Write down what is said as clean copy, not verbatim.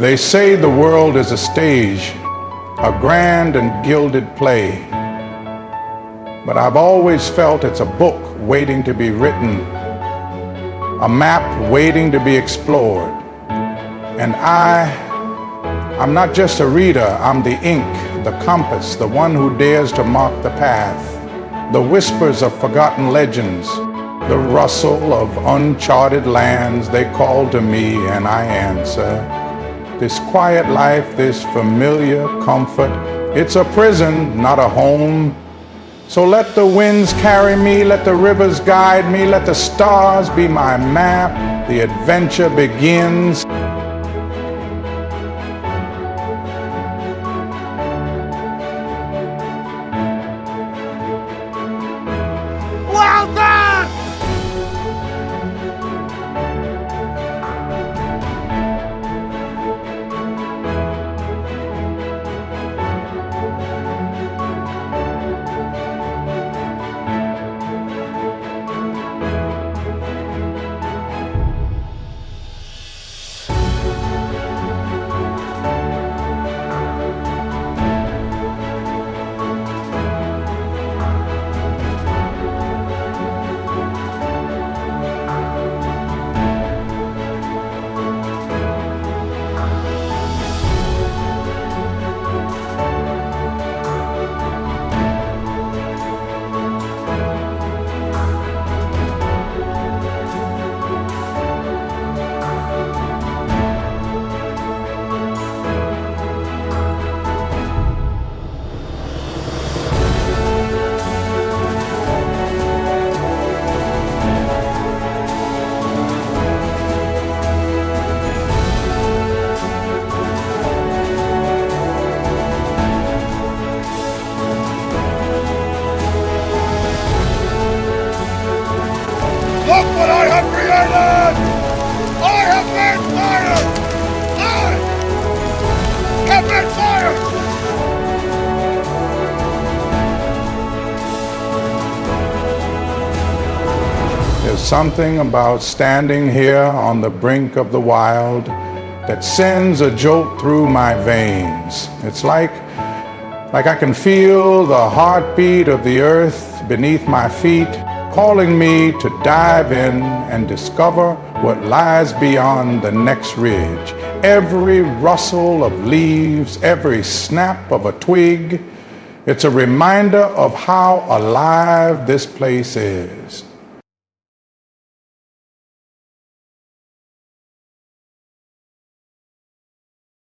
They say the world is a stage, a grand and gilded play. But I've always felt it's a book waiting to be written, a map waiting to be explored. And I'm not just a reader, I'm the ink, the compass, the one who dares to mark the path, the whispers of forgotten legends, the rustle of uncharted lands. They call to me and I answer. This quiet life, this familiar comfort, it's a prison, not a home. So let the winds carry me, let the rivers guide me, let the stars be my map. The adventure begins. Well done! Look what I have created! I have made fire! I have made fire! There's something about standing here on the brink of the wild that sends a jolt through my veins. It's like I can feel the heartbeat of the earth beneath my feet, calling me to dive in and discover what lies beyond the next ridge. Every rustle of leaves, every snap of a twig, it's a reminder of how alive this place is.